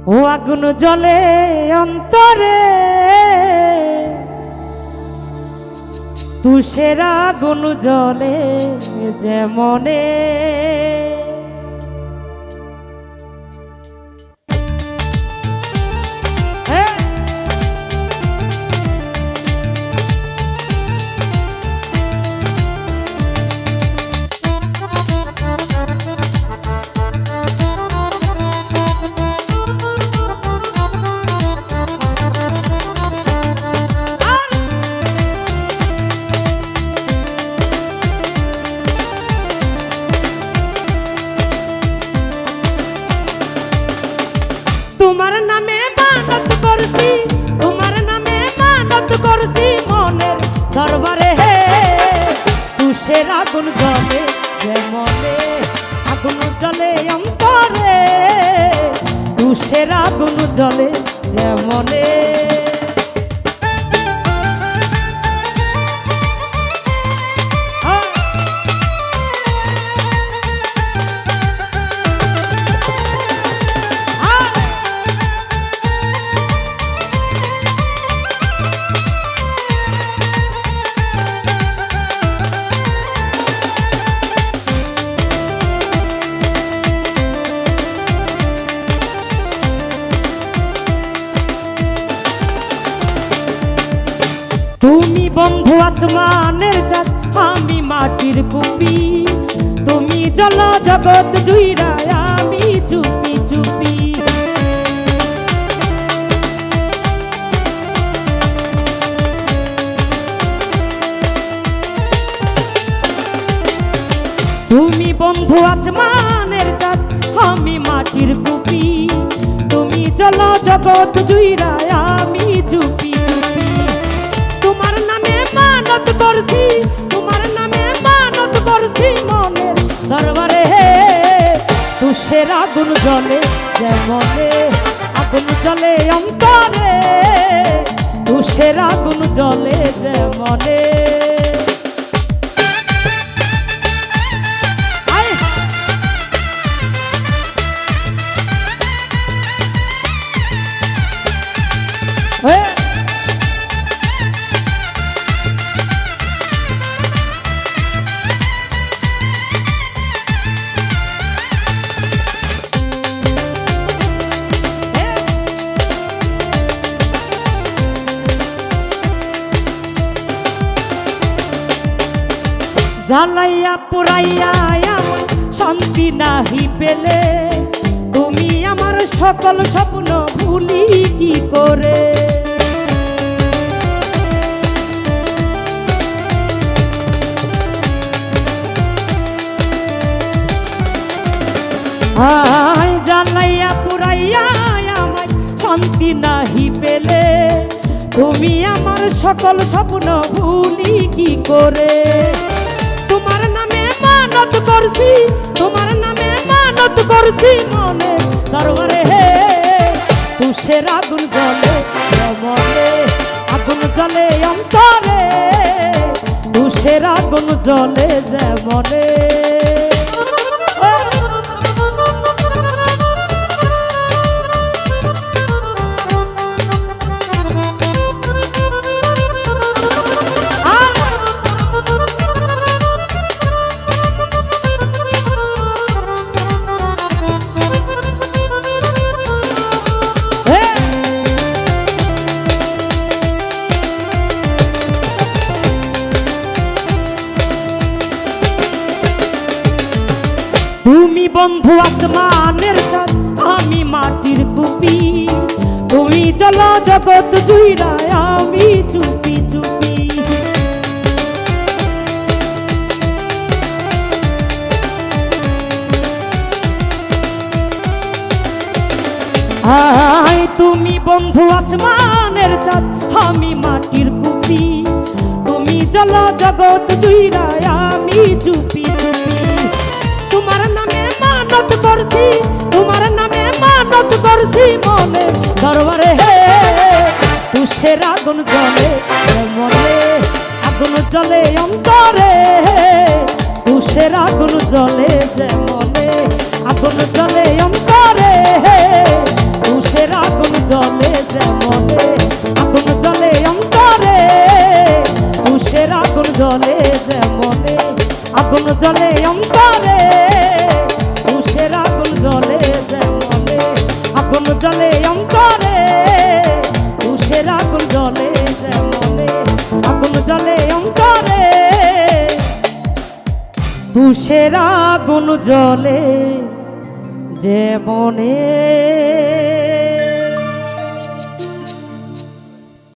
ও আগুন জ্বলে অন্তরে, তুষের আগুন জ্বলে যেমনে। তোমার নামে মানত করছি, তোমার নামে মানত করছি মনের দরবারে। তুষের আগুন জ্বলে যেমনে, আগুন জ্বলে অন্তরে, তুষের আগুন জ্বলে যেমনে। তুমি বন্ধু আসমানের চাঁদ, আমি মাটির কুপি, তুমি জল জগৎ জুইরা, আমি চুপি চুপি। তুমি বন্ধু আসমানের চাঁদ, আমি মাটির কুপি, তুমি জল জগৎ জুইরা, আমি চুপি চুপি। তোমার নামে মানত করছি, তোমার নামে মানত করছি মনের দরবারে। তুষের আগুন জ্বলে যেমনে, আগুন জ্বলে অন্তরে, তুষের আগুন জ্বলে যেমনে। জ্বালাইয়া পুরাইয়া আমার শান্তি নাহি পেলে, তুমি আমার সকল স্বপ্ন ভুলি কি করে। আয় জ্বালাইয়া পুরাইয়া আমার শান্তি নাহি পেলে, তুমি আমার সকল স্বপ্ন ভুলি কি করে। তোমার নামে মানত করছি, তোমার নামে মানত করছি মনে দরবারে। তুষের আগুন জ্বলে যেমনে, আগুন জ্বলে অন্তরে, তুষের আগুন জ্বলে যেমনে। তুমি বন্ধু আসমানের চাঁদ, আমি মাটির কুপি, তুমি জল জগৎ জুইরা, আমি চুপি চুপি। আয় তুমি বন্ধু আসমানের চাঁদ, আমি মাটির কুপি, তুমি জল জগৎ জুইরা, আমি চুপি চুপি। তোমার নামে মানত করছি, তোমার নামে মানত করছি মনে দরবারে। তুষের আগুন জ্বলে যেমনে, আগুন জ্বলে অন্তরে, তুষের আগুন জ্বলে যেমনে, আগুন জ্বলে অন্তরে, তুষের জলে যেমনে আগুন জলে অন্তরে তুষের আগুন জলে যেমনে আগুন জলে অন্তরে তুষের আগুন জলে যেমনে আগুন জলে অন্তরে তুষের আগুন জলে যেমনে